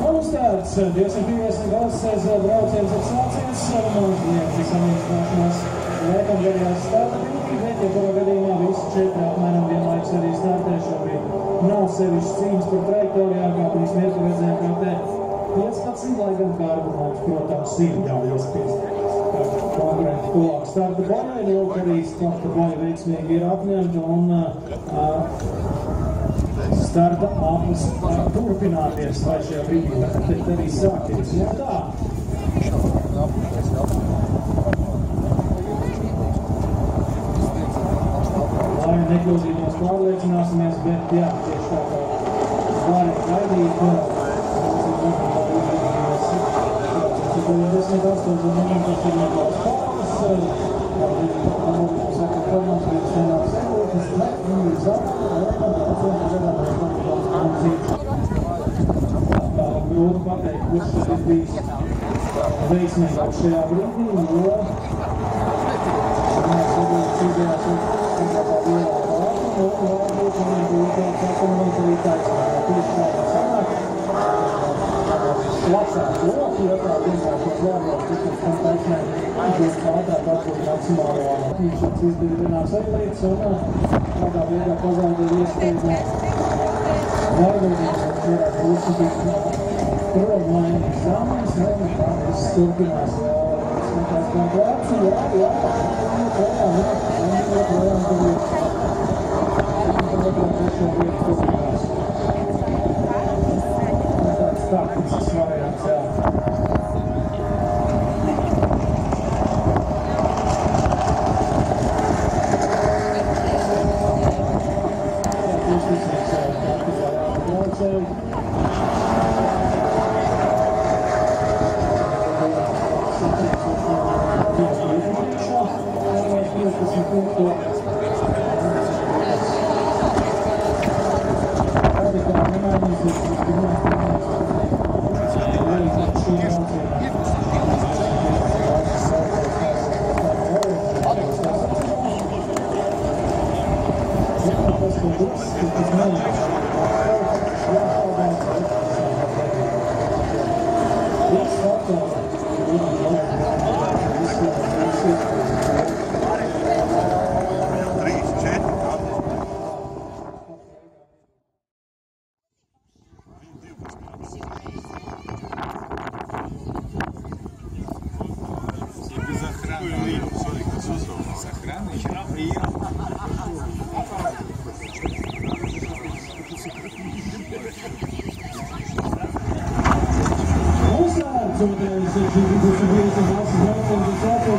Uzstāsts 250 galvasēs brauciens ir sācies, mūžnieki samīstināšanās laikamgarījās starta brīdī, bet, ja kurā gadījumā visi 4 apmēram vienlaiks arī startē šobrīd. Nav sevišķi cīņas par trajektorijām, kā pirms mirkli redzējām kārtē 15, lai gan kārbu mums, protams, ir jāiespies konkurenti tuvāk starta boļai, lūk arī starta boļa veiksmīgi ir apņemta un starta aplis turpināties, vai šajā brīdī bet arī sākties. Jā, tā. Lai nekļūdītos pārliecināsimies, bet jā, tieši tā kā varēja gaidīt. 58 minūtes ir nedaudz pāris. Saka, ka mums bija senāk sekotas, bet viņi ir grūti pateikt, kurš ir bijis veiksmīgāks šajā brīdī, jo mēs arī cīdījās un kā lielā pārta, un varbūt man būtu tāds sakamīt arī taisnībā. Tieši tādā sanāk, labsāk loki, ja tā vienkārši uzvārdos, kas tam taisnē, būs ātrāk atbūt maksimālo attīšanas izdarīšanās arī līdz un kādā veidā pazaudēt iespēju varbūt, ka varētu uzsatīt Prom-mainīgs zāmēs, vai tā viss turpinās. Skatās kā glāci, jā, joprojām tur ir. Trešo vietu turpinās. Tāds taktisks variants, jā.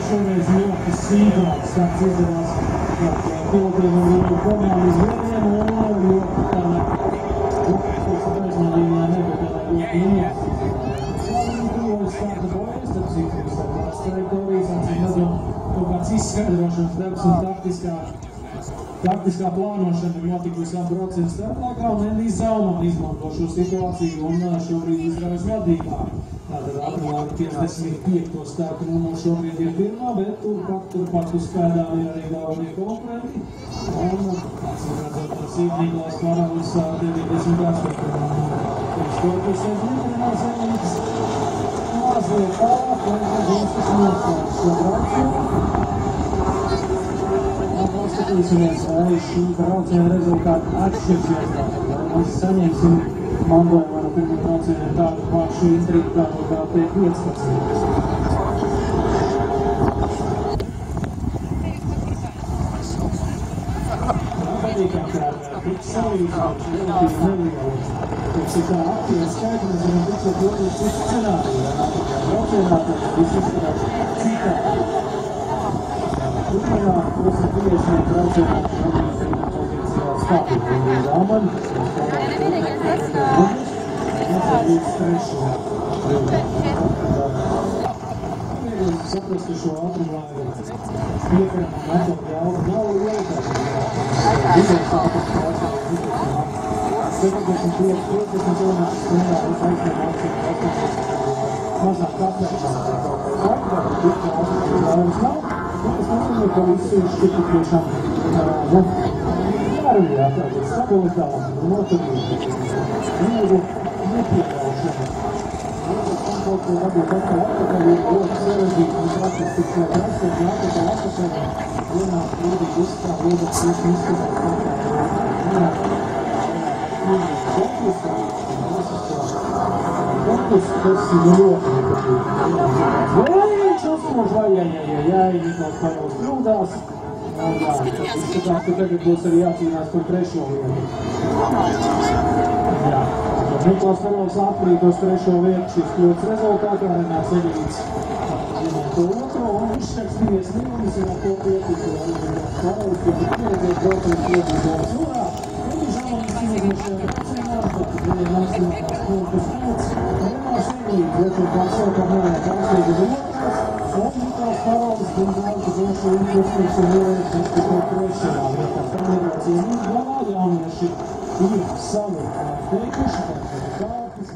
Šoreiz ļoti sīkāks tāds izdarās pilotiem un viņu komandas vieniem un ļoti tādā taisnā līnijā nebija tādā ļoti līnijās. Slāvīgi tuvojas starta bojas, tad cik tās trajektorijas, atcīm kaut kāds izskaidrošanas darbs un taktiskā plānošana ir notikusi brauciena starplaikā un Endijs Zalman izmanto šo situāciju un šobrīd izdarās vadībā. Tātad atrunāja 55. startu numuru šobrīd ir pirmā, bet turpat uz pēdām ir arī galvenie konkurenti. Un atcīmredzot Nikolais Karalis 98. Pirms korpusēs Nikolais Zemīgs mazliet tālāk, un Zinskas noslēdz šo braucienu. Paskatīsimies, vai šī brauciena rezultāti atšķirsies tātad. Mēs saņemsim mandojumu no pirmiem braucieniem tādu pašu intrigu kā P15. Patīkam, ka tik salīdzinoši relatīvi nelieli. Pēc tā aktīva skaita mēs varam tikt ļoti citu scenāriju. Nākamajā braucienā tad viss izskatās citādi. Pirmajā pusapīriešiem braucienā pozīcijā stāvīgi Zalmani, līdz trešajā. Saprast, ka šo ātrumā ir piekarama motoru jauda nav lielākā. Visais tāpēc braucienā 75 km/h ir aizņem akciju. mazāk apvēršana. Atgādāt, tik daudz nav. Es nezinu, ka visi šķiet tiešām vērojā tādas stabilitātes, noturības, nepieļaušana. Kaut ko varbūt atpakaļ ir ļoti sarežģīti, un praktiski tikai prasa, un atpakaļ vienā brīdī izskatā viedas tieši izskatās Fokus, tas ir ļoti nepatīgi. Viņš uzsmož, vai, Nikolaus Karols kļūdās. Izskatās, ka tagad būs arī jācīnās par trešo vietu. Jā. Nikolaus Karols atkrīt uz trešo vietu šīs kļūdas rezultātā, Renārs Eļīts ieņem to otro, un izšķakstījies Nīlis ir ar to pietīku, Karols, ka pieredzēt braucējs iedzīvās urā, un Žāmanis ieguvuši cīnās, tātad viņiem maksimālās punktus punkts, Renārs Eļīts, otru pārsauka nevēja pārsteidz uz otras, un Nikolaus Karols, diemžēl, ka došu Intrusturs un Vilēs, viņš tikai trešajā vietā. Federācija Nīļgalā jaunieši ir savu teikuši, tātad kāpis,